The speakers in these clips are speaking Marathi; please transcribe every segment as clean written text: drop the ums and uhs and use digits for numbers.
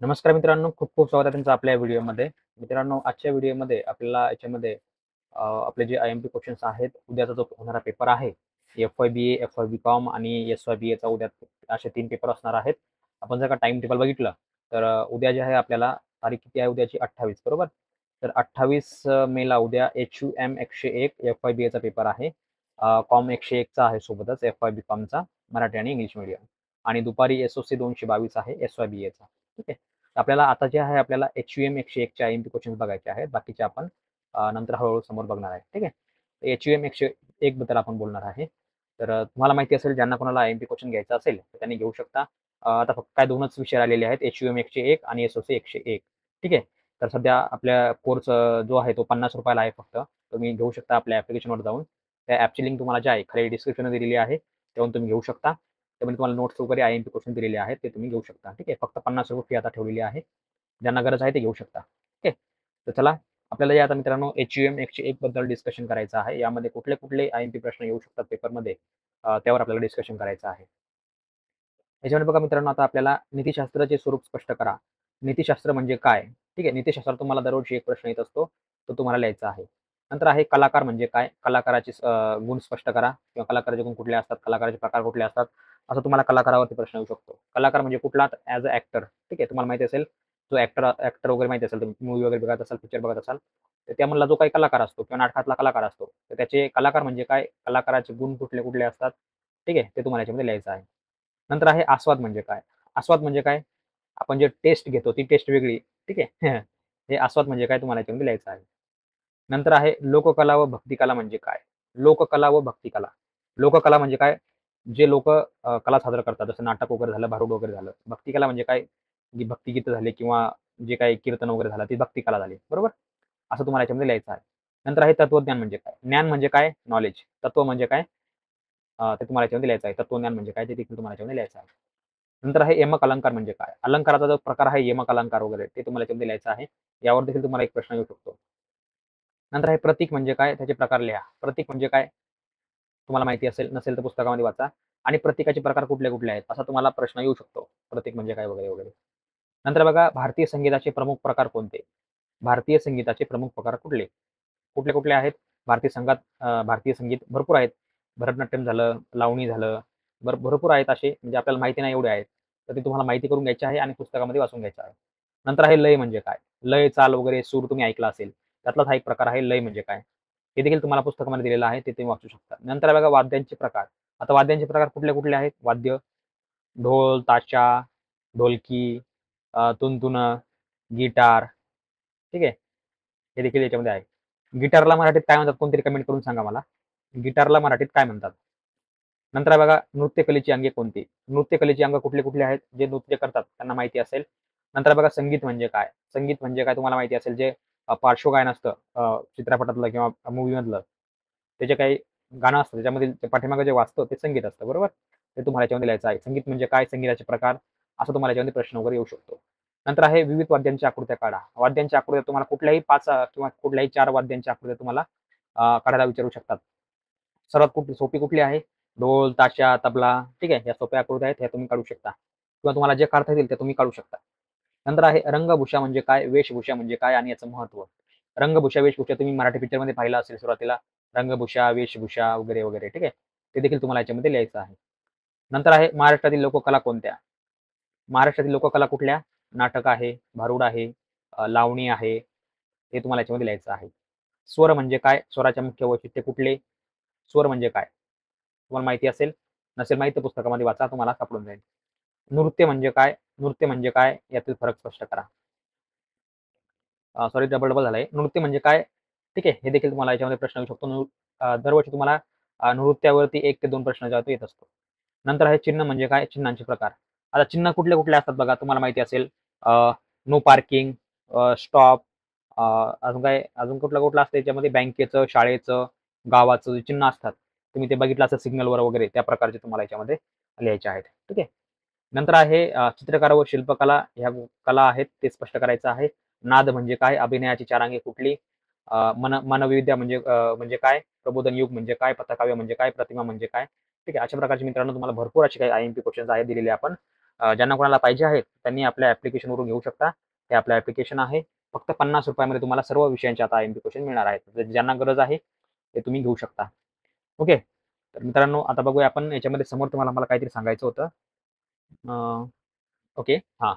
नमस्कार मित्रांनो, खूप खूप स्वागत आहे तुमचं आपल्या व्हिडिओमध्ये. मित्रांनो, आजच्या व्हिडिओमध्ये आपल्याला याच्यामध्ये आपले जे आय-एम-पी क्वेश्चन्स आहेत, उद्याचा जो होणारा पेपर आहे, एफ-वाय-बी-ए, एफ-वाय-बी-कॉम आणि एस-वाय-बी-एचा उद्या असे 3 पेपर असणार आहेत. आपण जर का टाईम टेबल बघितलं, तर उद्या जे आहे आपल्याला तारीख किती आहे उद्याची 28 बरोबर? तर 28 मेला उद्या एच-यू-एम 101 एफ-वाय-बी-एचा पेपर आहे. कॉम 101चा आहे सोबतच एफ-वाय-बी-कॉमचा मराठी आणि इंग्लिश मीडियम आणि दुपारी एस-ओ-सी 222 आहे एस-वाय-बी-एचा. ठीक आहे. आपल्याला आता जे आहे आपल्याला एच-यू-एम 101 चे आय-एम-पी क्वेश्चन्स बघायचे आहेत. बाकीचे आपण नंतर हळू-हळू समोर बघणार आहे. ठीक आहे. एच-यू-एम 101 बद्दल आपण बोलणार आहे. तर तुम्हाला माहिती असेल ज्यांना कोणाला आय-एम-पी क्वेश्चन घ्यायचा असेल तर त्यांनी घेऊ शकता. आता फक्त काय 2च विषय आलेले आहेत एच-यू-एम 101 आणि एस-ओ-सी 101. ठीक आहे. तर सध्या आपल्या कोर्स जो आहे तो ₹50 आहे फक्त. तुम्ही घेऊ शकता आपल्या ॲप्लिकेशनवर जाऊन. त्या ॲपची लिंक तुम्हाला जी आहे खाली डिस्क्रिप्शनमध्ये दिलेली आहे. त्यावरून तुम्ही घेऊ शकता. त्यामध्ये तुम्हाला नोट्स वगैरे आय-एम-पी क्वेश्चन दिलेले आहेत ते तुम्ही घेऊ शकता. ठीक आहे. फक्त ₹50 फी आता ठेवलेली आहे. ज्यांना गरज आहे ते घेऊ शकता. ठीक आहे. तर चला आपल्याला या आता मित्रांनो एच-यू-एम 101 बद्दल डिस्कशन करायचं आहे. यामध्ये कुठले-कुठले आय-एम-पी प्रश्न येऊ शकतात पेपरमध्ये त्यावर आपल्याला डिस्कशन करायचं आहे. याच्यामध्ये बघा मित्रांनो आता आपल्याला नीतिशास्त्राचे स्वरूप स्पष्ट करा. नीतिशास्त्र म्हणजे काय? ठीक आहे. नीतिशास्त्र तुम्हाला दरवर्षी एक प्रश्न येत असतो. तो तुम्हाला लिहायचा आहे. नंतर आहे कलाकार म्हणजे काय? कलाकाराचे गुण स्पष्ट करा किंवा कलाकाराचे गुण कुठले असतात? कलाकाराचे प्रकार कुठले असतात? असं तुम्हाला कलाकारावरती प्रश्न येऊ शकतो. कलाकार म्हणजे कुठला? As a actor. ठीक आहे. तुम्हाला माहिती असेल जो ॲक्टर वगैरे माहिती असेल, तुम्ही मूव्ही वगैरे बघत असाल, पिक्चर बघत असाल, तर त्यामधला जो काही कलाकार असतो किंवा नाटकातला कलाकार असतो, तर त्याचे कलाकार म्हणजे काय? कलाकाराचे गुण कुठले-कुठले असतात? ठीक आहे. ते तुम्हाला याच्यामध्ये लिहायचं आहे. नंतर आहे आस्वाद म्हणजे काय? आस्वाद म्हणजे काय? आपण जे टेस्ट घेतो ती टेस्ट वेगळी. ठीक आहे. हे आस्वाद म्हणजे काय तुम्हाला याच्यामध्ये लिहायचं आहे. नंतर आहे लोककला व भक्तिकला म्हणजे काय? लोककला व भक्तिकला. लोककला म्हणजे काय? जे लोकं कला सादर करतात जसं नाटक वगैरे झालं, भारुड वगैरे झालं. भक्तिकला म्हणजे काय? जी भक्तिगीतं झाली किंवा जे काही कीर्तन वगैरे झालं ती भक्तिकला झाली. बरोबर? असं तुम्हाला याच्यामध्ये लिहायचं आहे. नंतर आहे तत्वज्ञान म्हणजे काय? ज्ञान म्हणजे काय? नॉलेज. तत्व म्हणजे काय? ते तुम्हाला याच्यामध्ये लिहायचं आहे. तत्वज्ञान म्हणजे काय? ते देखील तुम्हाला याच्यामध्ये लिहायचं आहे. नंतर आहे यमक अलंकार म्हणजे काय? अलंकाराचा जो प्रकार आहे यमक अलंकार वगैरे ते तुम्हाला याच्यामध्ये लिहायचं आहे. यावर देखील तुम्हाला एक प्रश्न येऊ शकतो. नंतर आहे प्रतीक म्हणजे काय? त्याचे प्रकार लिहा. प्रतीक म्हणजे काय? तुम्हाला माहिती असेल, नसेल तर पुस्तकामध्ये वाचा आणि प्रतीकाचे प्रकार कुठले-कुठले आहेत? असा तुम्हाला प्रश्न येऊ शकतो. प्रतीक म्हणजे काय? वगैरे, वगैरे. नंतर बघा भारतीय संगीताचे प्रमुख प्रकार कोणते? भारतीय संगीताचे प्रमुख प्रकार कुठले? कुठले-कुठले आहेत? भारतीय संगीत भरपूर आहेत. भरतनाट्यम झालं, लावणी झालं, भरपूर आहेत असे म्हणजे आपल्याला माहिती नाही एवढे आहेत. तर ते तुम्हाला माहिती करून घ्यायचे आहे आणि पुस्तकामध्ये वाचून घ्यायचं आहे. नंतर आहे लय म्हणजे काय? लय, चाल वगैरे सूर तुम्ही ऐकला असेल. त्यातलाच हा एक प्रकार आहे लय म्हणजे काय? हे देखील तुम्हाला पुस्तकामध्ये दिलेलं आहे, ते तुम्ही वाचू शकता. नंतर आहे बघा वाद्यांचे प्रकार. आता वाद्यांचे प्रकार कुठले-कुठले आहेत? वाद्य, ढोल, ताशा, ढोलकी, तुणतुणं, गिटार, ठीक आहे? हे देखील याच्यामध्ये आहे. गिटारला मराठीत काय म्हणतात? कोणतरी कमेंट करून सांगा मला. गिटारला मराठीत काय म्हणतात? नंतर आहे बघा नृत्यकलेची अंगे कोणती? नृत्यकलेची अंग कुठली-कुठली आहेत? जे नृत्य करतात त्यांना माहिती असेल. नंतर आहे बघा संगीत म्हणजे काय? संगीत म्हणजे काय तुम्हाला माहिती असेल जे पार्श्वगायन असतं चित्रपटातलं किंवा मूव्हीमधलं. ते जे काही गाणं असतं त्याच्यामधील ते पाठीमागे जे वाजतं ते संगीत असतं बरोबर? ते तुम्हाला याच्यामध्ये लिहायचं आहे. संगीत म्हणजे काय? संगीताचे प्रकार असं तुम्हाला याच्यामध्ये प्रश्न वगैरे येऊ शकतो. नंतर आहे विविध वाद्यांच्या आकृत्या काढा. वाद्यांच्या आकृत्या तुम्हाला कुठल्याही 5 किंवा कुठल्याही 4 वाद्यांच्या आकृत्या तुम्हाला काढायला विचारू शकतात. सर्वात सोपी कुठली आहे? ढोल, ताशा, तबला ठीक आहे. या सोप्या आकृत्या आहेत, ह्या तुम्ही काढू शकता किंवा तुम्हाला जे काढता येतील ते तुम्ही काढू शकता. नंतर आहे रंगभूषा म्हणजे काय? वेशभूषा म्हणजे काय आणि याचं महत्त्व? रंगभूषा, वेशभूषा तुम्ही मराठी पिक्चरमध्ये पाहिलं असेल सुरुवातीला. रंगभूषा, वेशभूषा वगैरे, वगैरे ठीक आहे. ते देखील तुम्हाला याच्यामध्ये लिहायचं आहे. नंतर आहे महाराष्ट्रातील लोककला कोणत्या? महाराष्ट्रातील लोककला कुठल्या? नाटक आहे, भारुड आहे, लावणी आहे. हे तुम्हाला याच्यामध्ये लिहायचं आहे. स्वर म्हणजे काय? स्वराचे मुख्य वैशिष्ट्य कुठले? स्वर म्हणजे काय? तुम्हाला माहिती असेल, नसेल माहिती तर पुस्तकामध्ये वाचा तुम्हाला सापडून जाईल. नृत्य म्हणजे काय? नृत्य म्हणजे काय? यातील फरक स्पष्ट करा. सॉरी डबल-डबल झालंय. नृत्य म्हणजे काय? ठीक आहे. हे देखील तुम्हाला याच्यामध्ये प्रश्न येऊ शकतो. दरवर्षी तुम्हाला नृत्यावरती 1 ते 2 प्रश्न जो आहे तो येत असतो. नंतर आहे चिन्ह म्हणजे काय? चिन्हांचे प्रकार. आता चिन्ह कुठले-कुठले असतात बघा तुम्हाला माहिती असेल. नो पार्किंग, स्टॉप, अजून कुठलं-कुठलं असतं याच्यामध्ये बँकेचं, शाळेचं, गावाचं जे चिन्ह असतात. तुम्ही ते बघितलं असेल सिग्नलवर वगैरे त्या प्रकारचे तुम्हाला याच्यामध्ये लिहायचे आहेत. ठीक आहे. नंतर आहे चित्रकार व शिल्पकला ह्या कला आहेत ते स्पष्ट करायचं आहे. नाद म्हणजे काय? अभिनयाची 4 अंगे कुठली? मनविद्या म्हणजे काय? प्रबोधन युग म्हणजे काय? पथकाव्य म्हणजे काय? प्रतिमा म्हणजे काय? ठीक आहे. अशा प्रकारचे मित्रांनो तुम्हाला भरपूर असे काही आय-एम-पी क्वेशन्स आहेत दिलेले आपण. ज्यांना कोणाला पाहिजे आहेत त्यांनी आपल्या ॲप्लिकेशनवरून घेऊ शकता. हे आपलं ॲप्लिकेशन आहे. फक्त ₹50 तुम्हाला सर्व विषयांचे आता IMP क्वेश्चन मिळणार आहेत. तर ज्यांना गरज आहे ते तुम्ही घेऊ शकता. ओके. तर मित्रांनो आता बघूया आपण याच्यामध्ये समोर तुम्हाला मला काहीतरी सांगायचं होतं. ओके. हां.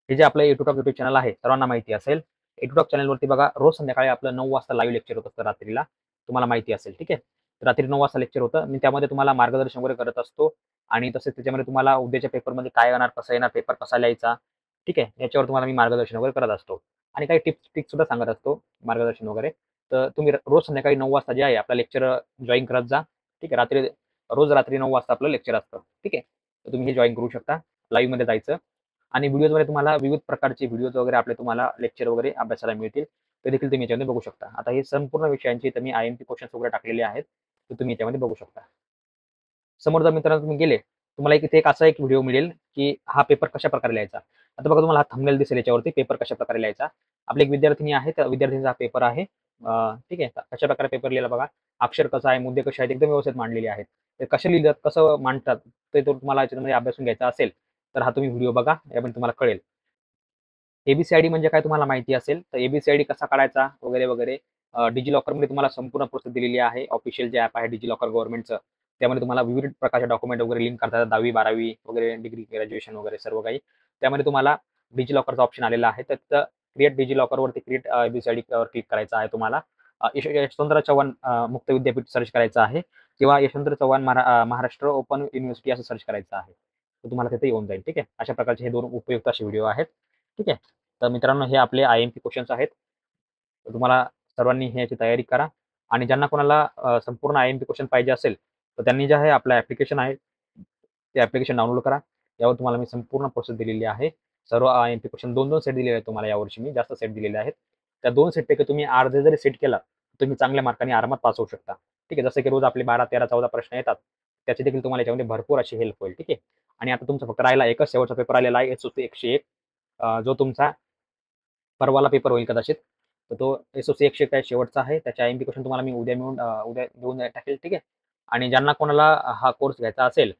हे जे आपलं यूट्यूब चॅनल आहे, सर्वांना माहिती असेल. यूट्यूब चॅनलवरती बघा रोज संध्याकाळी आपलं 9 वाजता लाईव्ह लेक्चर होत असतं रात्रीला. तुम्हाला माहिती असेल, ठीक आहे. रात्री 9 वाजता लेक्चर होतं. मी त्यामध्ये तुम्हाला मार्गदर्शन वगैरे करत असतो आणि तसेच त्याच्यामध्ये तुम्हाला उद्याच्या पेपरमध्ये काय येणार, कसं येणार, पेपर कसा लिहायचा, ठीक आहे. याच्यावर तुम्हाला मी मार्गदर्शन वगैरे करत असतो आणि काही ट्रिक्ससुद्धा सांगत असतो, मार्गदर्शन वगैरे. तर तुम्ही रोज संध्याकाळी 9 वाजता जे आहे आपला लेक्चर जॉइन करत जा, ठीक आहे. रोज रात्री 9 वाजता आपलं लेक्चर असतं, ठीक आहे. तर तुम्ही हे जॉइन करू शकता. लाईव्हमध्ये जायचं आणि व्हिडिओजमध्ये तुम्हाला विविध प्रकारचे व्हिडिओज वगैरे आपले तुम्हाला लेक्चर वगैरे अभ्यासाला मिळतील. ते देखील तुम्ही याच्यामध्ये बघू शकता. आता हे संपूर्ण विषयांची तर मी IMP क्वेश्चन्स वगैरे टाकलेले आहेत. ते तुम्ही याच्यामध्ये बघू शकता. समोर जर मित्रांनो तुम्ही गेले, तुम्हाला इथे एक असा एक व्हिडिओ मिळेल, की हा पेपर कशाप्रकारे लिहायचा. आता बघा तुम्हाला हा थंबनेल दिसेल याच्यावरती पेपर कशाप्रकारे लिहायचा. आपली एक विद्यार्थिनी आहे, त्या विद्यार्थिनीचा हा पेपर आहे. ठीक आहे. कशाप्रकारे पेपर लिहिला बघा. अक्षर कसं आहे, मुद्दे कसे आहेत, एकदम व्यवस्थित मांडलेले आहेत. ते कसे लिहितात, कसं मांडतात, ते तो तुम्हाला याच्यामध्ये अभ्यासून घ्यायचा असेल, तर हा तुम्ही व्हिडिओ बघा. यामध्ये तुम्हाला कळेल. एबीसीआयडी म्हणजे काय तुम्हाला माहिती असेल, तर एबीसीआयडी कसा काढायचा वगैरे, वगैरे. डिजिलॉकरमध्ये तुम्हाला संपूर्ण प्रोसेस दिलेली आहे. ऑफिशियल जे ॲप आहे डिजिलॉकर गव्हर्नमेंटचं, त्यामध्ये तुम्हाला विविध प्रकारचे डॉक्युमेंट वगैरे लिंक करता येतात. 10वी, 12वी वगैरे, डिग्री, ग्रॅज्युएशन वगैरे सर्व काही. त्यामध्ये तुम्हाला डिजिलॉकरचा ऑप्शन आलेला आहे. तर तिथं क्रिएट डिजिलॉकरवरती क्रिएट एबीसीआयडीवर क्लिक करायचं आहे तुम्हाला. यशवंतराव चव्हाण मुक्त विद्यापीठ सर्च करायचं आहे किंवा यशवंतराव चव्हाण महाराष्ट्र ओपन युनिव्हर्सिटी असं सर्च करायचं आहे. तर तुम्हाला तिथे येऊन जाईल, ठीक आहे. अशा प्रकारचे हे 2 उपयुक्त असे व्हिडिओ आहेत, ठीक आहे. तर मित्रांनो हे आपले IMP क्वेश्चन्स आहेत. तर तुम्हाला सर्वांनी ह्याची तयारी करा आणि ज्यांना कोणाला संपूर्ण IMP क्वेश्चन पाहिजे असेल, तर त्यांनी जे आहे आपलं ॲप्लिकेशन आहे, ते ॲप्लिकेशन डाउनलोड करा. यावर तुम्हाला मी संपूर्ण प्रोसेस दिलेली आहे. सर्व IMP क्वेश्चन 2-2 सेट दिलेले आहेत तुम्हाला यावर्षी मी जास्त सेट दिलेले आहेत. त्या 2 सेटपैकी तुम्ही अर्धे जरी सेट केला, तुम्ही चांगल्या मार्कांनी आरामात पास होऊ शकता. ठीक आहे. जसं की रोज आपले 12, 13, 14 प्रश्न येतात. त्याची देखील तुम्हाला याच्यामध्ये भरपूर अशी हेल्प होईल, ठीक आहे. आणि आता तुमचा फक्त राहिला एकच शेवटचा पेपर राहिलेला आहे SOC 101 जो तुमचा परवाला पेपर होईल कदाचित. तर तो SOC 101 काय शेवटचा आहे. त्याचे IMP क्वेश्चन तुम्हाला मी उद्या देऊन टाकेल, ठीक आहे. आणि ज्यांना कोणाला हा कोर्स घ्यायचा असेल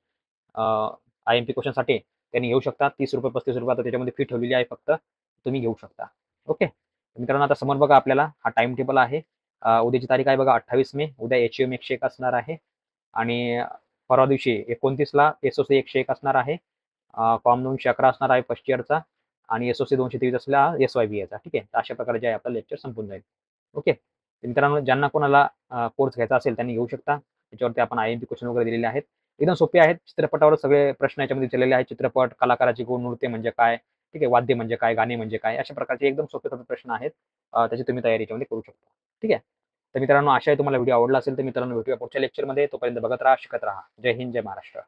IMP क्वेश्चनसाठी त्यांनी घेऊ शकता. ₹30 ₹35 आता त्याच्यामध्ये फी ठेवलेली आहे फक्त. तुम्ही घेऊ शकता. ओके. मित्रांनो आता समोर बघा आपल्याला हा टाईम टेबल आहे. उद्याची तारीख आहे बघा 28 मे. उद्या HUM 101 असणार आहे आणि परवा दिवशी 29ला SOC 101 असणार आहे. फॉर्म 211 असणार आहे फर्स्ट इयरचा आणि SOC 223 असला SYBAचा, ठीक आहे. तर अशा प्रकारे जे आहे आपलं लेक्चर संपून जाईल. ओके. तर मित्रांनो ज्यांना कोणाला कोर्स घ्यायचा असेल त्यांनी घेऊ शकता. त्याच्यावरती आपण IMP क्वेश्चन वगैरे दिलेले आहेत. एकदम सोपे आहेत. चित्रपटावर सगळे प्रश्न याच्यामध्ये दिलेले आहेत. चित्रपट, कलाकाराचे गुण, नृत्य म्हणजे काय? ठीक आहे. वाद्य म्हणजे काय? गाणे म्हणजे काय? अशा प्रकारचे एकदम सोपे-सोपे प्रश्न आहेत. त्याची तुम्ही तयारी याच्यामध्ये करू शकता. ठीक आहे. तर मित्रांनो आशा आहे तुम्हाला व्हिडिओ आवडला असेल तर मित्रांनो भेटूया पुढच्या लेक्चरमध्ये. तोपर्यंत बघत राहा, शिकत राहा. जय हिंद, जय महाराष्ट्र.